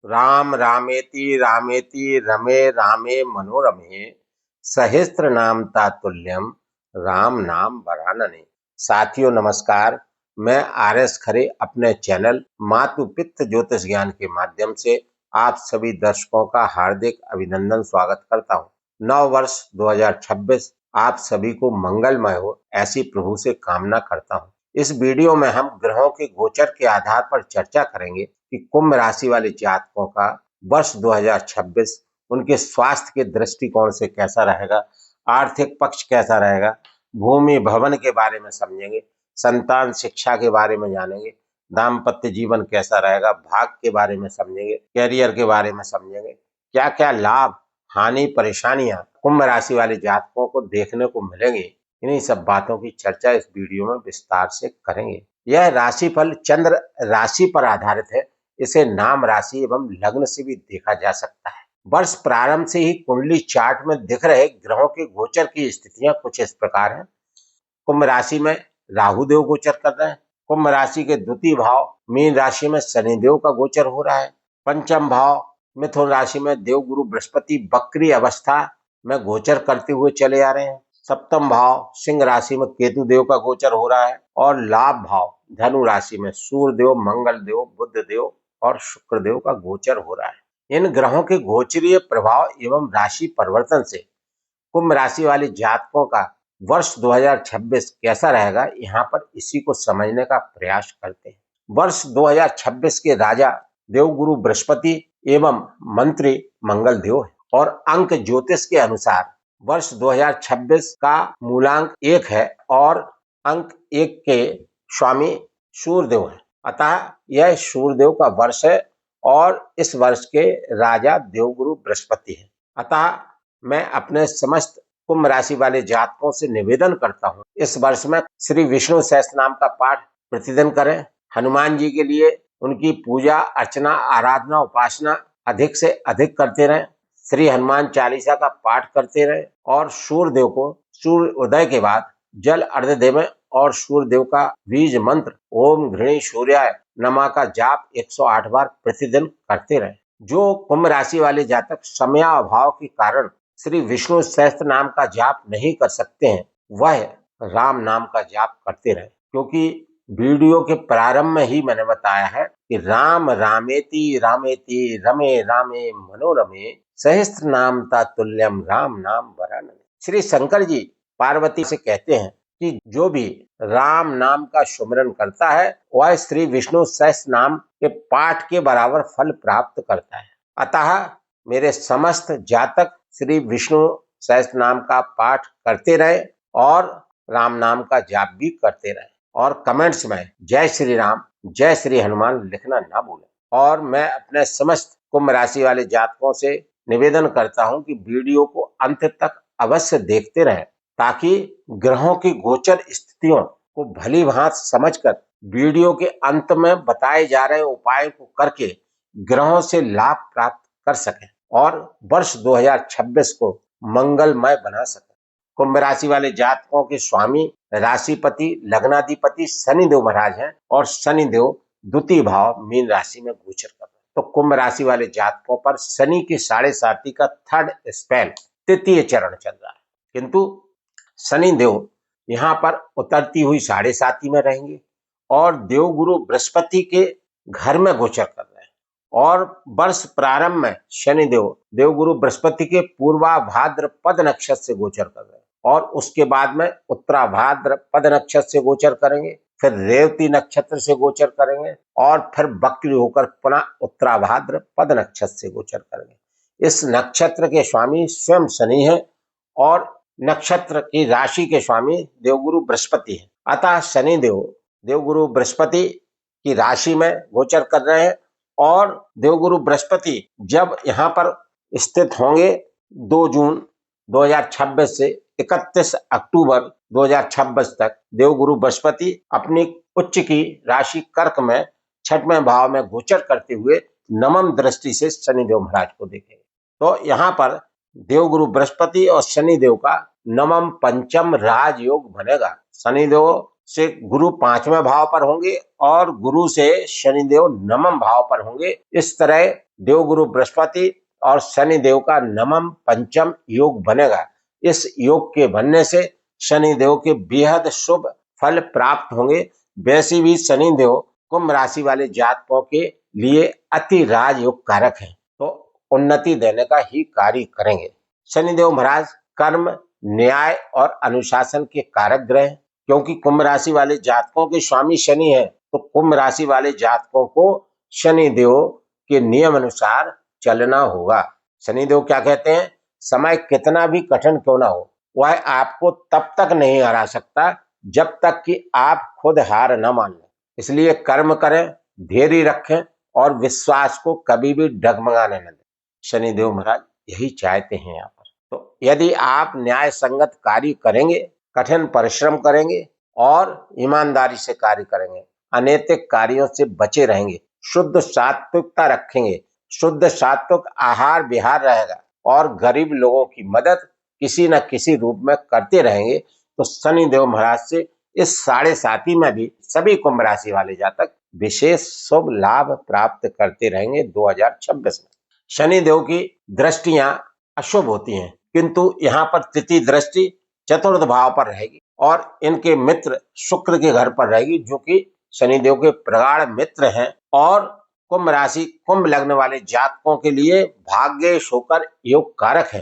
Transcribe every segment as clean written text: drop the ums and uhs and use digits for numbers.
राम रामेति रामेति रमे रामे मनोरमे सहस्त्र तातुल्यम राम नाम वरानने। साथियों नमस्कार। मैं आर.एस. खरे अपने चैनल मातु पित्त ज्योतिष ज्ञान के माध्यम से आप सभी दर्शकों का हार्दिक अभिनंदन स्वागत करता हूं। नव वर्ष 2026 आप सभी को मंगलमय हो ऐसी प्रभु से कामना करता हूं। इस वीडियो में हम ग्रहों के गोचर के आधार पर चर्चा करेंगे कि कुंभ राशि वाले जातकों का वर्ष 2026 उनके स्वास्थ्य के दृष्टिकोण से कैसा रहेगा, आर्थिक पक्ष कैसा रहेगा, भूमि भवन के बारे में समझेंगे, संतान शिक्षा के बारे में जानेंगे, दाम्पत्य जीवन कैसा रहेगा, भाग्य के बारे में समझेंगे, कैरियर के बारे में समझेंगे, क्या क्या लाभ हानि परेशानियां कुंभ राशि वाले जातकों को देखने को मिलेंगे। इन्हीं सब बातों की चर्चा इस वीडियो में विस्तार से करेंगे। यह राशिफल चंद्र राशि पर आधारित है। इसे नाम राशि एवं लग्न से भी देखा जा सकता है। वर्ष प्रारंभ से ही कुंडली चार्ट में दिख रहे ग्रहों के गोचर की स्थितियां कुछ इस प्रकार हैं। कुंभ राशि में राहु देव गोचर कर रहे हैं। कुंभ राशि के द्वितीय भाव मीन राशि में शनिदेव का गोचर हो रहा है। पंचम भाव मिथुन राशि में देव गुरु बृहस्पति वक्री अवस्था में गोचर करते हुए चले आ रहे हैं। सप्तम भाव सिंह राशि में केतु देव का गोचर हो रहा है और लाभ भाव धनु राशि में सूर्य देव, मंगल देव, बुध देव और शुक्र देव का गोचर हो रहा है। इन ग्रहों के गोचरीय प्रभाव एवं राशि परिवर्तन से कुंभ राशि वाले जातकों का वर्ष 2026 कैसा रहेगा, यहाँ पर इसी को समझने का प्रयास करते हैं। वर्ष 2026 के राजा देवगुरु बृहस्पति एवं मंत्री मंगल देव है और अंक ज्योतिष के अनुसार वर्ष 2026 का मूलांक 1 है और अंक 1 के स्वामी सूर्यदेव है। अतः यह सूर्यदेव का वर्ष है और इस वर्ष के राजा देवगुरु बृहस्पति है। अतः मैं अपने समस्त कुंभ राशि वाले जातकों से निवेदन करता हूँ, इस वर्ष में श्री विष्णु सहस्त्र नाम का पाठ प्रतिदिन करें। हनुमान जी के लिए उनकी पूजा अर्चना आराधना उपासना अधिक से अधिक करते रहें। श्री हनुमान चालीसा का पाठ करते रहे और सूर्यदेव को सूर्य उदय के बाद जल अर्घ्य देवें और सूर्यदेव का बीज मंत्र ओम घृणी सूर्याय नमः का जाप 108 बार प्रतिदिन करते रहे। जो कुंभ राशि वाले जातक समयाभाव के कारण श्री विष्णु सहस्त्र नाम का जाप नहीं कर सकते हैं, वह राम नाम का जाप करते रहे, क्योंकि वीडियो के प्रारंभ में ही मैंने बताया है कि राम रामेति रामेति रमे रामे मनोरमे सहस्त्र नाम तातुल्यम राम नाम वरानने। श्री शंकर जी पार्वती से कहते हैं कि जो भी राम नाम का सुमिरन करता है वह श्री विष्णु सहस्त्र नाम के पाठ के बराबर फल प्राप्त करता है। अतः मेरे समस्त जातक श्री विष्णु सहस्त्र नाम का पाठ करते रहे और राम नाम का जाप भी करते रहे और कमेंट्स में जय श्री राम जय श्री हनुमान लिखना ना भूलें। और मैं अपने समस्त कुंभ राशि वाले जातकों से निवेदन करता हूं कि वीडियो को अंत तक अवश्य देखते रहें, ताकि ग्रहों की गोचर स्थितियों को भली भांति समझकर वीडियो के अंत में बताए जा रहे उपायों को करके ग्रहों से लाभ प्राप्त कर सकें और वर्ष 2026 को मंगलमय बना सकें। कुंभ राशि वाले जातकों के स्वामी राशिपति लग्नाधिपति शनिदेव महाराज हैं और शनिदेव द्वितीय भाव मीन राशि में गोचर कर रहे हैं। तो कुंभ राशि वाले जातकों पर शनि की 7.5 का थर्ड स्पेल तृतीय चरण चल रहा है, किंतु शनिदेव यहाँ पर उतरती हुई 7.5 में रहेंगे और देवगुरु बृहस्पति के घर में गोचर कर रहे हैं और वर्ष प्रारंभ में शनिदेव देवगुरु बृहस्पति के पूर्वाभाद्रपद नक्षत्र से गोचर कर रहे हैं और उसके बाद में उत्तराभाद्रपद नक्षत्र से गोचर करेंगे, फिर रेवती नक्षत्र से गोचर करेंगे और फिर वक्री होकर पुनः उत्तराभाद्रपद नक्षत्र से गोचर करेंगे। इस नक्षत्र के स्वामी स्वयं शनि है और नक्षत्र की राशि के स्वामी देवगुरु बृहस्पति है। अतः शनि देव देवगुरु बृहस्पति की राशि में गोचर कर रहे हैं और देवगुरु बृहस्पति जब यहाँ पर स्थित होंगे 2 जून 2026 से 31 अक्टूबर 2026 तक देवगुरु बृहस्पति अपनी उच्च की राशि कर्क में 6वें भाव में गोचर करते हुए नवम दृष्टि से शनिदेव महाराज को देखेंगे। तो यहाँ पर देवगुरु बृहस्पति और शनिदेव का नवम पंचम राजयोग बनेगा। शनिदेव से गुरु 5वें भाव पर होंगे और गुरु से शनिदेव नवम भाव पर होंगे। इस तरह देवगुरु बृहस्पति और शनि देव का नवम पंचम योग बनेगा। इस योग के बनने से शनि देव के बेहद शुभ फल प्राप्त होंगे। वैसे भी शनि देव कुंभ राशि वाले जातकों के लिए अति राजयोग कारक है, तो उन्नति देने का ही कार्य करेंगे। शनिदेव महाराज कर्म, न्याय और अनुशासन के कारक ग्रह हैं। क्योंकि कुंभ राशि वाले जातकों के स्वामी शनि है, तो कुंभ राशि वाले जातकों को शनिदेव के नियम अनुसार चलना होगा। शनिदेव क्या कहते हैं, समय कितना भी कठिन क्यों ना हो, वह आपको तब तक नहीं हरा सकता जब तक कि आप खुद हार न मान लें। इसलिए कर्म करें, धैर्य रखें और विश्वास को कभी भी डगमगाने न दें। शनिदेव महाराज यही चाहते हैं यहाँ पर। तो यदि आप न्याय संगत कार्य करेंगे, कठिन परिश्रम करेंगे और ईमानदारी से कार्य करेंगे, अनैतिक कार्यों से बचे रहेंगे, शुद्ध सात्विकता रखेंगे, शुद्ध सात्विक आहार विहार रहेगा और गरीब लोगों की मदद किसी न किसी रूप में करते रहेंगे, तो शनिदेव महाराज से इस 7.5 में भी सभी कुंभ राशि वाले जातक विशेष शुभ लाभ प्राप्त करते रहेंगे 2026 में। शनिदेव की दृष्टियां अशुभ होती हैं, किंतु यहाँ पर तृतीय दृष्टि चतुर्थ भाव पर रहेगी और इनके मित्र शुक्र के घर पर रहेगी, जो कि शनिदेव के प्रगाढ़ मित्र हैं और कुंभ राशि कुंभ लग्न वाले जातकों के लिए भाग्येश होकर योग कारक है।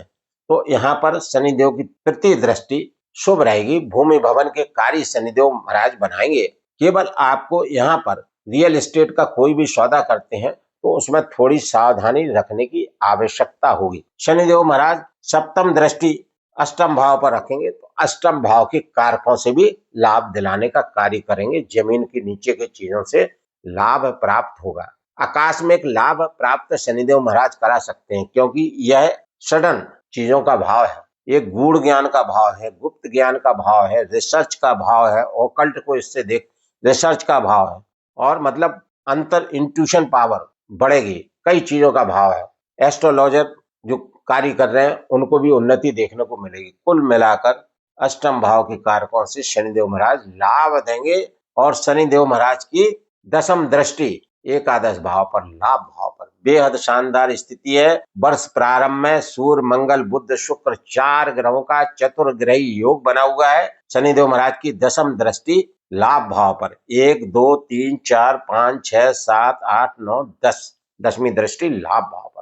तो यहाँ पर शनिदेव की तृतीय दृष्टि शुभ रहेगी। भूमि भवन के कार्य शनिदेव महाराज बनाएंगे। केवल आपको यहाँ पर रियल एस्टेट का कोई भी सौदा करते हैं तो उसमें थोड़ी सावधानी रखने की आवश्यकता होगी। शनिदेव महाराज सप्तम दृष्टि अष्टम भाव पर रखेंगे, तो अष्टम भाव के कारकों से भी लाभ दिलाने का कार्य करेंगे। जमीन के नीचे के चीजों से लाभ प्राप्त होगा। आकस्मिक लाभ प्राप्त शनिदेव महाराज करा सकते हैं, क्योंकि यह सडन चीजों का भाव है, ये गूढ़ ज्ञान का भाव है, गुप्त ज्ञान का भाव है, रिसर्च का भाव है, ऑकल्ट को इससे देख रिसर्च का भाव है और मतलब अंतर इंट्यूशन पावर बढ़ेगी, कई चीजों का भाव है। एस्ट्रोलॉजर जो कार्य कर रहे हैं उनको भी उन्नति देखने को मिलेगी। कुल मिलाकर अष्टम भाव के कारकों से शनिदेव महाराज लाभ देंगे और शनिदेव महाराज की दशम दृष्टि एकादश भाव पर, लाभ भाव पर बेहद शानदार स्थिति है। वर्ष प्रारंभ में सूर्य, मंगल, बुध, शुक्र 4 ग्रहों का चतुर्ग्रही योग बना हुआ है। शनिदेव महाराज की दशम दृष्टि लाभ भाव पर 1, 2, 3, 4, 5, 6, 7, 8, 9, 10 दशमीं दृष्टि लाभ भाव पर।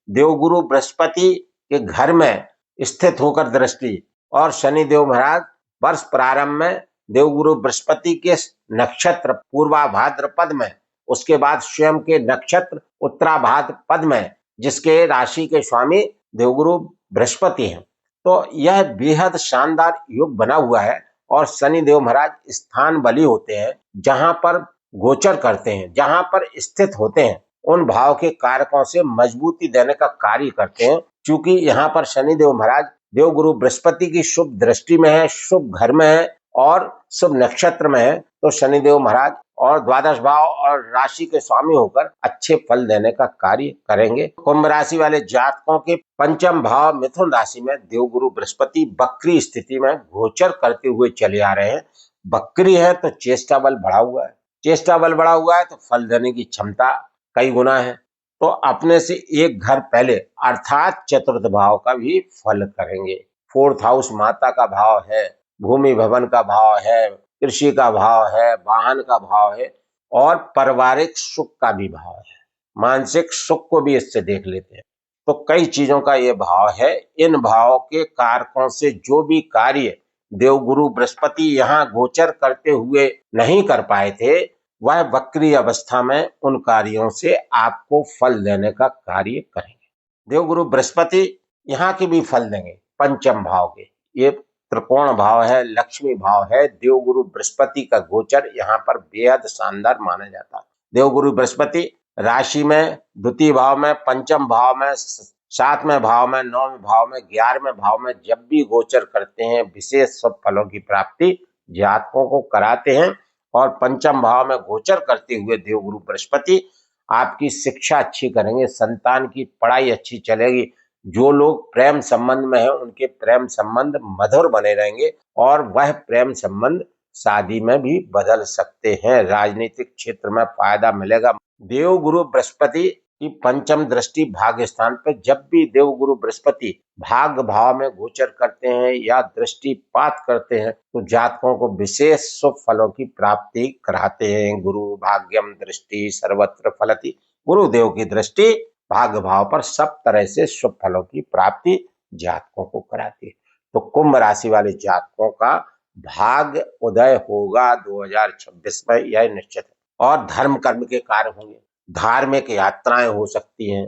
देवगुरु बृहस्पति के घर में स्थित होकर दृष्टि और शनिदेव महाराज वर्ष प्रारंभ में देवगुरु बृहस्पति के नक्षत्र पूर्वाभाद्रपद में, उसके बाद स्वयं के नक्षत्र उत्तराभाद्रपद में, जिसके राशि के स्वामी देवगुरु बृहस्पति हैं। तो यह बेहद शानदार योग बना हुआ है और शनिदेव महाराज स्थान बली होते हैं, जहां पर गोचर करते हैं, जहां पर स्थित होते हैं, उन भाव के कारकों से मजबूती देने का कार्य करते हैं। चूंकि यहाँ पर शनिदेव महाराज देवगुरु बृहस्पति की शुभ दृष्टि में है, शुभ घर में है और शुभ नक्षत्र में है, तो शनिदेव महाराज और द्वादश भाव और राशि के स्वामी होकर अच्छे फल देने का कार्य करेंगे। कुंभ राशि वाले जातकों के पंचम भाव मिथुन राशि में देवगुरु बृहस्पति वक्री स्थिति में गोचर करते हुए चले आ रहे हैं। वक्री है तो चेष्टा बल बढ़ा हुआ है, चेष्टा बल बढ़ा हुआ है तो फल देने की क्षमता कई गुना है। तो अपने से एक घर पहले अर्थात चतुर्थ भाव का भी फल करेंगे। 4th हाउस माता का भाव है, भूमि भवन का भाव है, कृषि का भाव है, वाहन का भाव है और पारिवारिक सुख का भी भाव है। मानसिक सुख को भी इससे देख लेते हैं, तो कई चीजों का ये भाव है। इन भाव के कारकों से जो भी कार्य देवगुरु बृहस्पति यहाँ गोचर करते हुए नहीं कर पाए थे, वह वक्री अवस्था में उन कार्यों से आपको फल देने का कार्य करेंगे। देवगुरु बृहस्पति यहाँ के भी फल देंगे पंचम भाव के। ये त्रिकोण भाव है, लक्ष्मी भाव है। देवगुरु बृहस्पति का गोचर यहाँ पर बेहद शानदार माना जाता है। देवगुरु बृहस्पति राशि में, द्वितीय भाव में, पंचम भाव में, 7वें भाव में, 9वें भाव में, 11वें भाव में जब भी गोचर करते हैं, विशेष शुभ फलों की प्राप्ति जातकों को कराते हैं। और पंचम भाव में गोचर करते हुए देवगुरु बृहस्पति आपकी शिक्षा अच्छी करेंगे, संतान की पढ़ाई अच्छी चलेगी। जो लोग प्रेम संबंध में हैं उनके प्रेम संबंध मधुर बने रहेंगे और वह प्रेम संबंध शादी में भी बदल सकते हैं। राजनीतिक क्षेत्र में फायदा मिलेगा। देवगुरु बृहस्पति कि पंचम दृष्टि भाग्य स्थान पे जब भी देवगुरु बृहस्पति भाग्य भाव में गोचर करते हैं या दृष्टिपात करते हैं तो जातकों को विशेष शुभ फलों की प्राप्ति कराते हैं। गुरु भाग्यम दृष्टि सर्वत्र फलति। गुरुदेव की दृष्टि भाग्य भाव पर सब तरह से शुभ फलों की प्राप्ति जातकों को कराती है। तो कुंभ राशि वाले जातकों का भाग्य उदय होगा 2026 में, यह निश्चित है। और धर्म कर्म के कार्य होंगे, धार्मिक यात्राएं हो सकती हैं।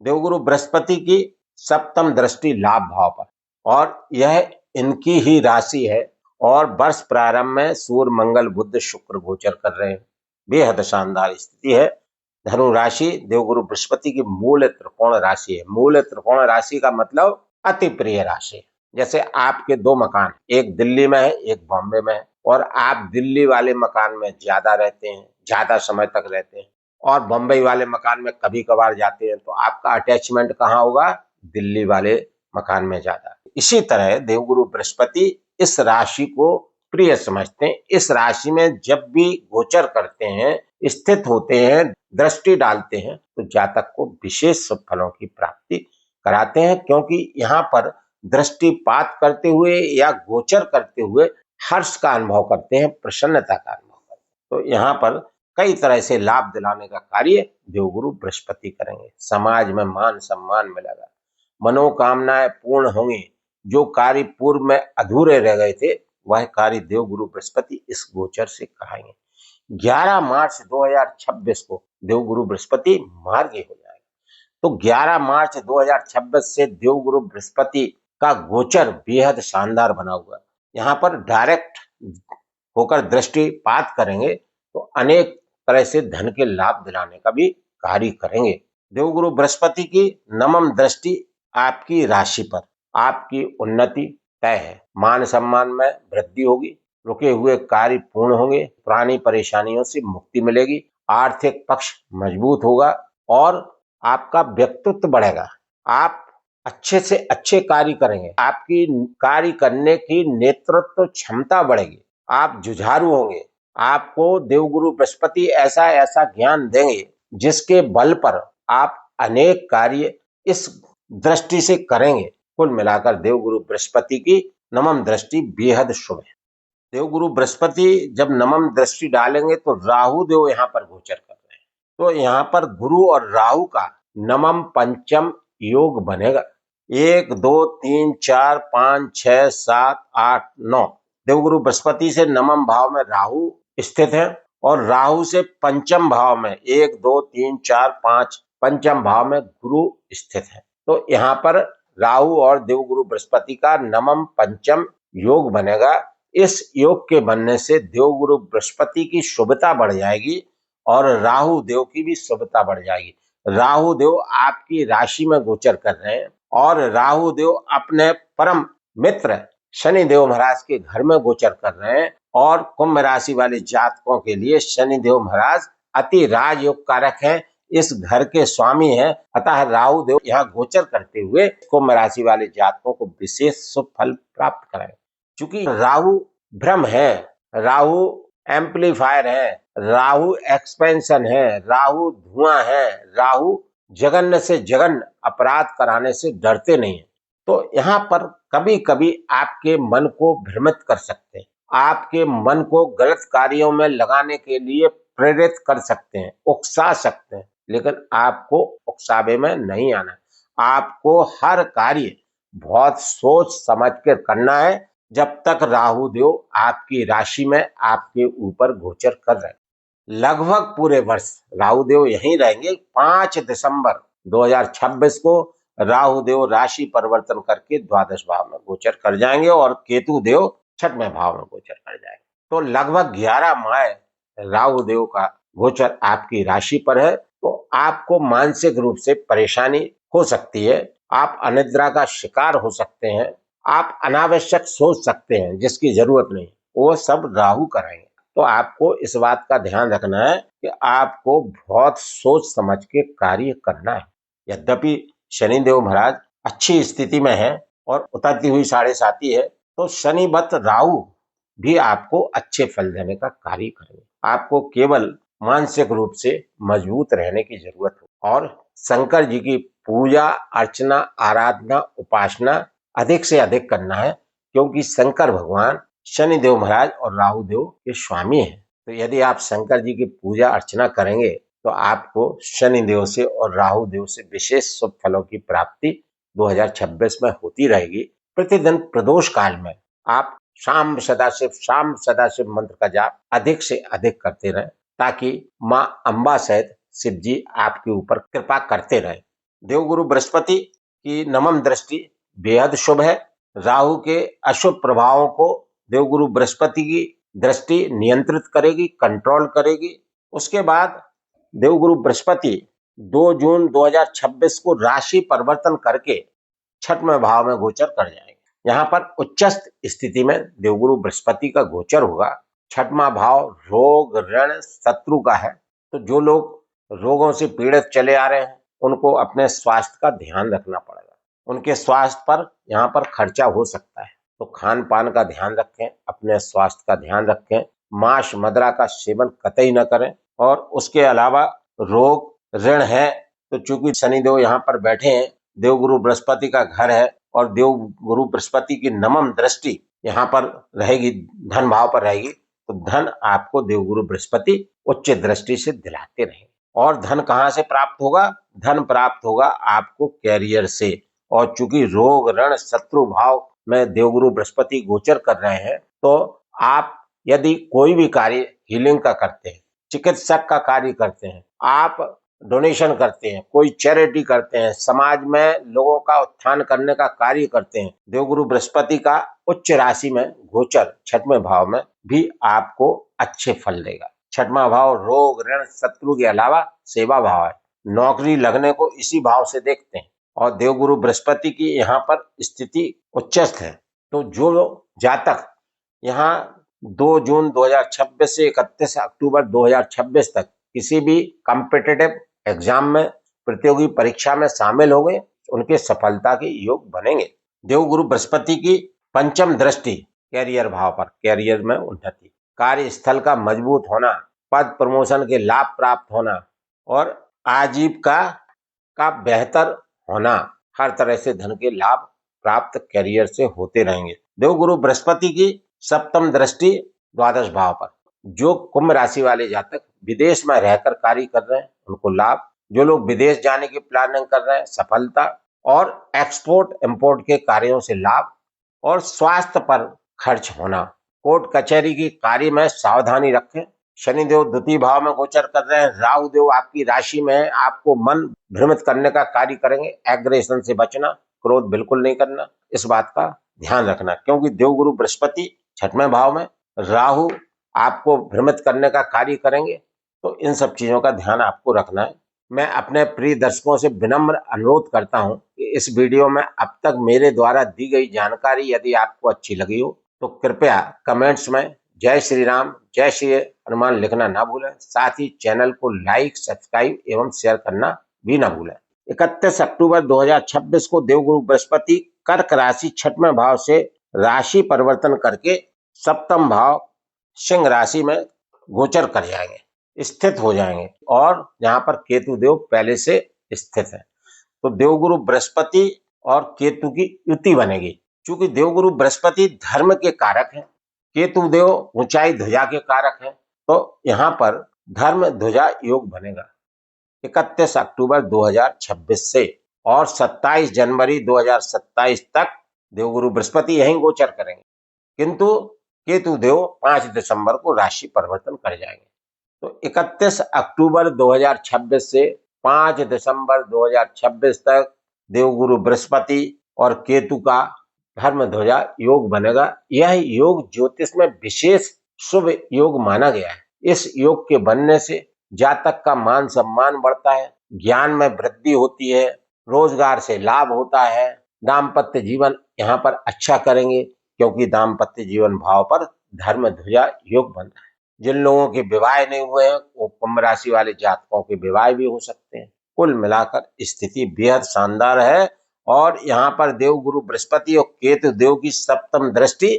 देवगुरु बृहस्पति की सप्तम दृष्टि लाभ भाव पर, और यह इनकी ही राशि है। और वर्ष प्रारंभ में सूर्य मंगल बुध शुक्र गोचर कर रहे हैं। बेहद शानदार स्थिति है। धनु राशि देवगुरु बृहस्पति की मूल त्रिकोण राशि है। मूल त्रिकोण राशि का मतलब अति प्रिय राशि। जैसे आपके दो मकान, एक दिल्ली में है एक बॉम्बे में है, और आप दिल्ली वाले मकान में ज्यादा रहते हैं, ज्यादा समय तक रहते हैं, और बम्बई वाले मकान में कभी कभार जाते हैं, तो आपका अटैचमेंट कहाँ होगा? दिल्ली वाले मकान में ज्यादा। इसी तरह देवगुरु बृहस्पति इस राशि को प्रिय समझते हैं। इस राशि में जब भी गोचर करते हैं, स्थित होते हैं, दृष्टि डालते हैं, तो जातक को विशेष शुभ फलों की प्राप्ति कराते हैं, क्योंकि यहाँ पर दृष्टिपात करते हुए या गोचर करते हुए हर्ष का अनुभव करते हैं, प्रसन्नता का अनुभव करते हैं। तो यहाँ पर कई तरह से लाभ दिलाने का कार्य देवगुरु बृहस्पति करेंगे। समाज में मान सम्मान मिलेगा, मनोकामनाएं पूर्ण होंगी। जो कार्य पूर्व में अधूरे रह गए थे वह कार्य देवगुरु बृहस्पति इस गोचर से कराएंगे। 11 मार्च 2026 को देवगुरु बृहस्पति मार्गी हो जाएगा। तो 11 मार्च 2026 से देवगुरु बृहस्पति का गोचर बेहद शानदार बना हुआ है। यहाँ पर डायरेक्ट होकर दृष्टिपात करेंगे तो अनेक तरह से धन के लाभ दिलाने का भी कार्य करेंगे। देवगुरु बृहस्पति की नवम दृष्टि आपकी राशि पर, आपकी उन्नति तय है। मान सम्मान में वृद्धि होगी, रुके हुए कार्य पूर्ण होंगे, पुरानी परेशानियों से मुक्ति मिलेगी, आर्थिक पक्ष मजबूत होगा और आपका व्यक्तित्व बढ़ेगा। आप अच्छे से अच्छे कार्य करेंगे, आपकी कार्य करने की नेतृत्व क्षमता बढ़ेगी, आप जुझारू होंगे। आपको देवगुरु बृहस्पति ऐसा ऐसा ज्ञान देंगे जिसके बल पर आप अनेक कार्य इस दृष्टि से करेंगे। कुल मिलाकर देवगुरु बृहस्पति की नवम दृष्टि बेहद शुभ है। देवगुरु बृहस्पति जब नवम दृष्टि डालेंगे तो राहु देव यहाँ पर गोचर कर रहे हैं, तो यहाँ पर गुरु और राहु का नवम पंचम योग बनेगा। 1 2 3 4 5 6 7 8 9 देवगुरु बृहस्पति से नवम भाव में राहु स्थित है और राहु से पंचम भाव में 1 2 3 4 5 पंचम भाव में गुरु स्थित है। तो यहाँ पर राहु और देवगुरु बृहस्पति का नवम पंचम योग बनेगा। इस योग के बनने से देवगुरु बृहस्पति की शुभता बढ़ जाएगी और राहु देव की भी शुभता बढ़ जाएगी। राहु देव आपकी राशि में गोचर कर रहे हैं और राहु देव अपने परम मित्र शनि देव महाराज के घर में गोचर कर रहे हैं। और कुंभ राशि वाले जातकों के लिए शनि देव महाराज अति राजयोग कारक हैं, इस घर के स्वामी हैं। अतः राहु देव यहाँ गोचर करते हुए कुंभ राशि वाले जातकों को विशेष शुभ फल प्राप्त कराएंगे। चूंकि राहु भ्रम है, राहु एम्पलीफायर है, राहु एक्सपेंशन है, राहु धुआं है, राहु जघन्य से जघन्य अपराध कराने से डरते नहीं है। तो यहाँ पर कभी कभी आपके मन को भ्रमित कर सकते हैं, आपके मन को गलत कार्यों में लगाने के लिए प्रेरित कर सकते हैं, उकसा सकते हैं, लेकिन आपको उकसावे में नहीं आना। आपको हर कार्य बहुत सोच समझ कर करना है जब तक राहु देव आपकी राशि में आपके ऊपर गोचर कर रहे हैं। लगभग पूरे वर्ष राहु देव यहीं रहेंगे। 5 दिसंबर 2026 को राहु देव राशि परिवर्तन करके द्वादश भाव में गोचर कर जाएंगे और केतु देव छठवें भाव में गोचर कर जाएंगे। तो लगभग 11 माह राहु देव का गोचर आपकी राशि पर है। तो आपको मानसिक रूप से परेशानी हो सकती है, आप अनिद्रा का शिकार हो सकते हैं, आप अनावश्यक सोच सकते हैं जिसकी जरूरत नहीं, वो सब राहु कराएंगे। तो आपको इस बात का ध्यान रखना है कि आपको बहुत सोच समझ के कार्य करना है। यद्यपि शनिदेव महाराज अच्छी स्थिति में है और उतरती हुई 7.5 है, तो शनिवत राहु भी आपको अच्छे फल देने का कार्य करेंगे। आपको केवल मानसिक रूप से मजबूत रहने की जरूरत हो और शंकर जी की पूजा अर्चना आराधना उपासना अधिक से अधिक करना है, क्योंकि शंकर भगवान शनिदेव महाराज और राहु देव के स्वामी हैं। तो यदि आप शंकर जी की पूजा अर्चना करेंगे तो आपको शनिदेव से और राहु देव से विशेष शुभ फलों की प्राप्ति 2026 में होती रहेगी। प्रतिदिन प्रदोष काल में आप शाम सदाशिव मंत्र का जाप अधिक से अधिक करते रहें, ताकि मां अंबा सहित शिव जी आपके ऊपर कृपा करते रहें। देवगुरु बृहस्पति की नमम दृष्टि बेहद शुभ है। राहु के अशुभ प्रभावों को देवगुरु बृहस्पति की दृष्टि नियंत्रित करेगी, कंट्रोल करेगी। उसके बाद देवगुरु बृहस्पति 2 जून 2026 को राशि परिवर्तन करके छठवें भाव में गोचर कर जाएंगे। यहाँ पर उच्चस्थ स्थिति में देवगुरु बृहस्पति का गोचर होगा। छठवां भाव रोग ऋण शत्रु का है, तो जो लोग रोगों से पीड़ित चले आ रहे हैं उनको अपने स्वास्थ्य का ध्यान रखना पड़ेगा। उनके स्वास्थ्य पर यहाँ पर खर्चा हो सकता है, तो खान पान का ध्यान रखें, अपने स्वास्थ्य का ध्यान रखें। मांस मदिरा का सेवन कतई न करें। और उसके अलावा रोग ऋण है, तो चूंकि शनिदेव यहाँ पर बैठे हैं, देवगुरु बृहस्पति का घर है और देवगुरु बृहस्पति की नमम दृष्टि यहाँ पर रहेगी, धन भाव पर रहेगी, तो धन आपको देवगुरु बृहस्पति उच्च दृष्टि से दिलाते रहेंगे। और धन कहाँ से प्राप्त होगा? धन प्राप्त होगा आपको कैरियर से। और चूंकि रोग ऋण शत्रु भाव में देवगुरु बृहस्पति गोचर कर रहे हैं, तो आप यदि कोई भी कार्य हीलिंग का करते हैं, चिकित्सक का कार्य करते हैं, आप डोनेशन करते हैं, कोई चैरिटी करते हैं, समाज में लोगों का उत्थान करने का कार्य करते हैं, देवगुरु बृहस्पति का उच्च राशि में गोचर छठवें भाव में भी आपको अच्छे फल देगा। छठवां भाव रोग ऋण शत्रु के अलावा सेवा भाव है। नौकरी लगने को इसी भाव से देखते हैं और देवगुरु बृहस्पति की यहाँ पर स्थिति उच्चस्थ है। तो जो जातक यहाँ 2 जून 2026 से 31 अक्टूबर 2026 तक किसी भी कॉम्पिटिटिव एग्जाम में प्रतियोगी परीक्षा में शामिल हो गए, उनके सफलता के योग बनेंगे। देवगुरु बृहस्पति की पंचम दृष्टि कैरियर भाव पर, कैरियर में उन्नति, कार्यस्थल का मजबूत होना, पद प्रमोशन के लाभ प्राप्त होना और आजीविका का बेहतर होना, हर तरह से धन के लाभ प्राप्त कैरियर से होते रहेंगे। देवगुरु बृहस्पति की सप्तम दृष्टि द्वादश भाव पर, जो कुंभ राशि वाले जातक विदेश में रहकर कार्य कर रहे हैं उनको लाभ, जो लोग विदेश जाने की प्लानिंग कर रहे हैं सफलता, और एक्सपोर्ट इंपोर्ट के कार्यों से लाभ और स्वास्थ्य पर खर्च होना। कोर्ट कचहरी की कार्य में सावधानी रखें। शनिदेव द्वितीय भाव में गोचर कर रहे हैं, राहु देव आपकी राशि में है, आपको मन भ्रमित करने का कार्य करेंगे। एग्रेशन से बचना, क्रोध बिल्कुल नहीं करना, इस बात का ध्यान रखना, क्योंकि देवगुरु बृहस्पति छठवें भाव में, राहु आपको भ्रमित करने का कार्य करेंगे। तो इन सब चीजों का ध्यान आपको रखना है। मैं अपने प्रिय दर्शकों से विनम्र अनुरोध करता हूं कि इस वीडियो में अब तक मेरे द्वारा दी गई जानकारी यदि आपको अच्छी लगी हो तो कृपया कमेंट्स में जय श्री राम, जय श्री हनुमान लिखना ना भूलें। साथ ही चैनल को लाइक, सब्सक्राइब एवं शेयर करना भी ना भूलें। 31 अक्टूबर 2026 को देवगुरु बृहस्पति कर्क राशि छठवें भाव से राशि परिवर्तन करके सप्तम भाव सिंह राशि में गोचर कर जाएंगे, स्थित हो जाएंगे, और यहाँ पर केतु देव पहले से स्थित है। तो देवगुरु बृहस्पति और केतु की युति बनेगी। क्योंकि देवगुरु बृहस्पति धर्म के कारक हैं, केतु देव ऊंचाई ध्वजा के कारक हैं, तो यहाँ पर धर्म ध्वजा योग बनेगा 31 अक्टूबर 2026 से, और 27 जनवरी 2027 तक देवगुरु बृहस्पति यहीं गोचर करेंगे, किंतु केतु देव 5 दिसंबर को राशि परिवर्तन कर जाएंगे। तो 31 अक्टूबर 2026 से 5 दिसंबर 2026 तक देवगुरु बृहस्पति और केतु का धर्म ध्वजा योग बनेगा। यह योग ज्योतिष में विशेष शुभ योग माना गया है। इस योग के बनने से जातक का मान सम्मान बढ़ता है, ज्ञान में वृद्धि होती है, रोजगार से लाभ होता है, दाम्पत्य जीवन यहाँ पर अच्छा करेंगे, क्योंकि दाम्पत्य जीवन भाव पर धर्म ध्वजा योग बन रहा है। जिन लोगों के विवाह नहीं हुए हैं वो कुंभ राशि वाले जातकों के विवाह भी हो सकते हैं। कुल मिलाकर स्थिति बेहद शानदार है। और यहाँ पर देवगुरु बृहस्पति और केतु देव की सप्तम दृष्टि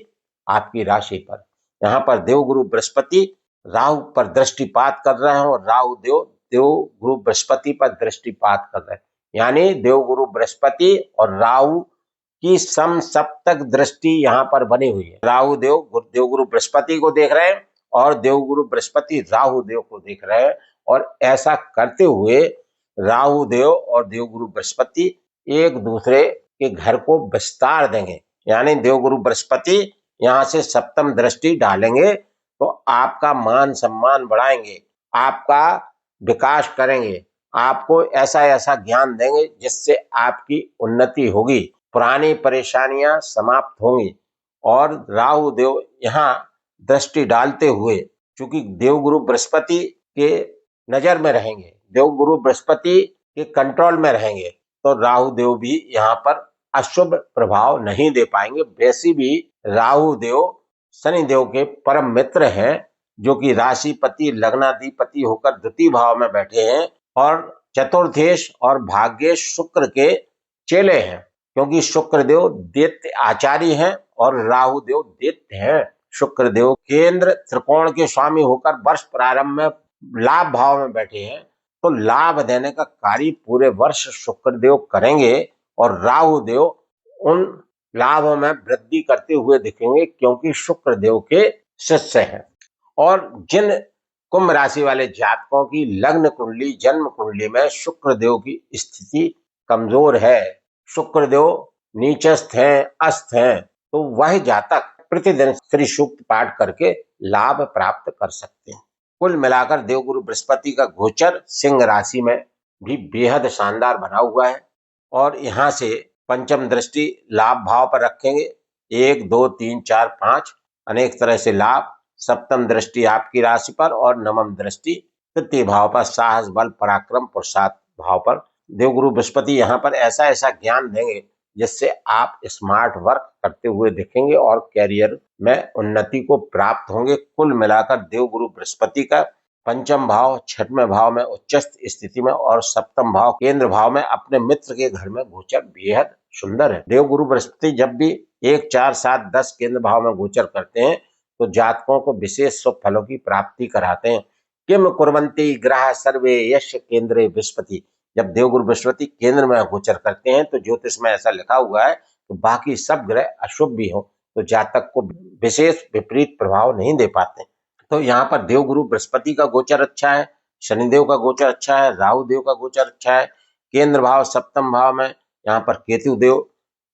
आपकी राशि पर, यहाँ पर देवगुरु बृहस्पति राहु पर दृष्टिपात कर रहे हैं और राहु देव देवगुरु बृहस्पति पर दृष्टिपात कर रहे हैं, यानी देवगुरु बृहस्पति और राहु की समसप्तक दृष्टि यहाँ पर बनी हुई है। राहु देवगुरु बृहस्पति को देख रहे हैं और देवगुरु बृहस्पति राहु देव को देख रहे हैं, और ऐसा करते हुए राहु देव और देवगुरु बृहस्पति एक दूसरे के घर को विस्तार देंगे, यानी देवगुरु बृहस्पति यहाँ से सप्तम दृष्टि डालेंगे तो आपका मान सम्मान बढ़ाएंगे, आपका विकास करेंगे, आपको ऐसा ऐसा ज्ञान देंगे जिससे आपकी उन्नति होगी, पुरानी परेशानियां समाप्त होंगी। और राहु देव यहाँ दृष्टि डालते हुए चूंकि देवगुरु बृहस्पति के नजर में रहेंगे, देवगुरु बृहस्पति के कंट्रोल में रहेंगे, तो राहु देव भी यहाँ पर अशुभ प्रभाव नहीं दे पाएंगे। वैसे भी राहु देव शनि देव के परम मित्र हैं, जो कि राशिपति लग्नाधिपति होकर द्वितीय भाव में बैठे हैं और चतुर्थेश और भाग्येश शुक्र के चेले हैं, क्योंकि शुक्र देव दैत्य आचार्य हैं और राहु देव दैत्य हैं। शुक्र देव केंद्र त्रिकोण के स्वामी होकर वर्ष प्रारंभ में लाभ भाव में बैठे हैं, तो लाभ देने का कार्य पूरे वर्ष शुक्र देव करेंगे और राहु देव उन लाभों में वृद्धि करते हुए दिखेंगे, क्योंकि शुक्र देव के शिष्य हैं। और जिन कुंभ राशि वाले जातकों की लग्न कुंडली जन्म कुंडली में शुक्र देव की स्थिति कमजोर है, शुक्र देव नीचस्थ हैं, अस्त हैं, तो वह जातक प्रतिदिन श्री सूक्त पाठ करके लाभ प्राप्त कर सकते हैं। कुल मिलाकर देवगुरु बृहस्पति का गोचर सिंह राशि में भी बेहद शानदार बना हुआ है, और यहाँ से पंचम दृष्टि लाभ भाव पर रखेंगे, 1 2 3 4 5 अनेक तरह से लाभ, सप्तम दृष्टि आपकी राशि पर और नवम दृष्टि तृतीय भाव पर साहस बल पराक्रम पुरुषार्थ भाव पर। देवगुरु बृहस्पति यहाँ पर ऐसा ऐसा ज्ञान देंगे जिससे आप स्मार्ट वर्क करते हुए दिखेंगे और कैरियर में उन्नति को प्राप्त होंगे। कुल मिलाकर देवगुरु बृहस्पति का पंचम भाव छठवें भाव में उच्चस्थ स्थिति में और सप्तम भाव केंद्र भाव में अपने मित्र के घर में गोचर बेहद सुंदर है। देवगुरु बृहस्पति जब भी 1 4 7 10 केंद्र भाव में गोचर करते हैं तो जातकों को विशेष शुभ फलों की प्राप्ति कराते हैं। किम कुर्वन्ति ग्रह सर्वे यश केंद्रे बृहस्पति, जब देवगुरु बृहस्पति केंद्र में गोचर करते हैं तो ज्योतिष में ऐसा लिखा हुआ है तो बाकी सब ग्रह अशुभ भी हो तो जातक को विशेष विपरीत प्रभाव नहीं दे पाते। तो यहाँ पर देवगुरु बृहस्पति का गोचर अच्छा है, शनिदेव का गोचर अच्छा है, राहु देव का गोचर अच्छा है, केंद्र भाव सप्तम भाव में यहाँ पर केतु देव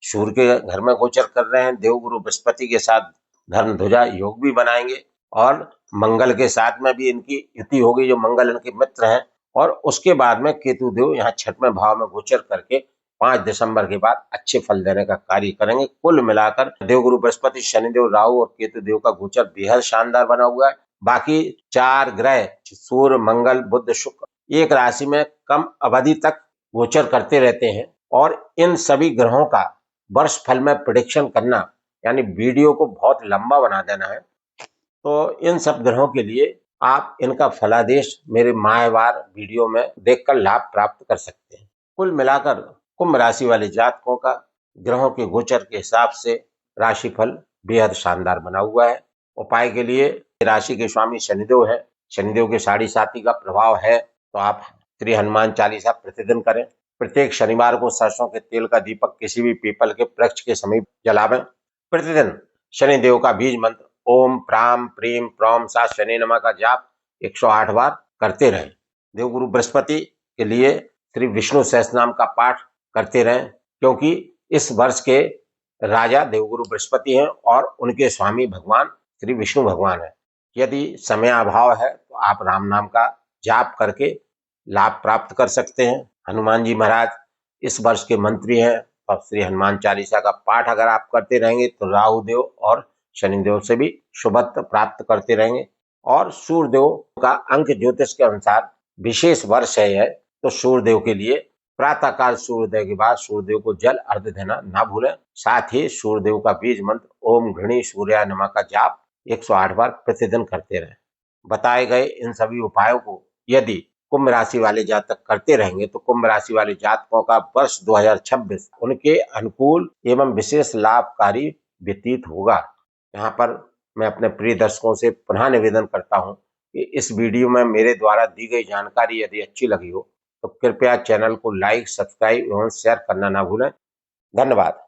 सूर्य के घर में गोचर कर रहे हैं। देवगुरु बृहस्पति के साथ धर्म ध्वजा योग भी बनाएंगे और मंगल के साथ में भी इनकी युति होगी, जो मंगल इनके मित्र हैं। और उसके बाद में केतु देव यहाँ छठवें भाव में गोचर करके 5 दिसंबर के बाद अच्छे फल देने का कार्य करेंगे। कुल मिलाकर देवगुरु बृहस्पति शनिदेव राहु और केतु देव का गोचर बेहद शानदार बना हुआ है। बाकी 4 ग्रह सूर्य मंगल बुध शुक्र एक राशि में कम अवधि तक गोचर करते रहते हैं, और इन सभी ग्रहों का वर्ष फल में प्रेडिक्शन करना यानी वीडियो को बहुत लंबा बना देना है। तो इन सब ग्रहों के लिए आप इनका फलादेश मेरे माहवार वीडियो में देखकर लाभ प्राप्त कर सकते हैं। कुल मिलाकर कुंभ राशि वाले जातकों का ग्रहों के गोचर के हिसाब से राशिफल बेहद शानदार बना हुआ है। उपाय के लिए राशि के स्वामी शनिदेव है, शनिदेव के साढ़े साथी का प्रभाव है तो आप श्री हनुमान चालीसा प्रतिदिन करें। प्रत्येक शनिवार को सरसों के तेल का दीपक किसी भी पीपल के वृक्ष के समीप जलावें। प्रतिदिन शनिदेव का बीज मंत्र ओम प्राम प्रीम प्रौम सा शनि नमः का जाप 108 बार करते रहें। देवगुरु बृहस्पति के लिए श्री विष्णु सहस्त्रनाम का पाठ करते रहें, क्योंकि इस वर्ष के राजा देवगुरु बृहस्पति हैं और उनके स्वामी भगवान श्री विष्णु भगवान है। यदि समय अभाव है तो आप राम नाम का जाप करके लाभ प्राप्त कर सकते हैं। हनुमान जी महाराज इस वर्ष के मंत्री हैं और श्री हनुमान चालीसा का पाठ अगर आप करते रहेंगे तो राहु देव और शनिदेव से भी शुभत्व प्राप्त करते रहेंगे। और सूर्यदेव का अंक ज्योतिष के अनुसार विशेष वर्ष है तो सूर्यदेव के लिए प्रातःकाल सूर्योदय के बाद सूर्यदेव को जल अर्घ्य देना ना भूलें। साथ ही सूर्यदेव का बीज मंत्र ओम घृणी सूर्याय नमः का जाप 108 बार प्रतिदिन करते रहें। बताए गए इन सभी उपायों को यदि कुंभ राशि वाले जातक करते रहेंगे तो कुंभ राशि वाले जातकों का वर्ष 2026 उनके अनुकूल एवं विशेष लाभकारी व्यतीत होगा। यहाँ पर मैं अपने प्रिय दर्शकों से पुनः निवेदन करता हूँ कि इस वीडियो में मेरे द्वारा दी गई जानकारी यदि अच्छी लगी हो तो कृपया चैनल को लाइक, सब्सक्राइब एवं शेयर करना ना भूलें। धन्यवाद।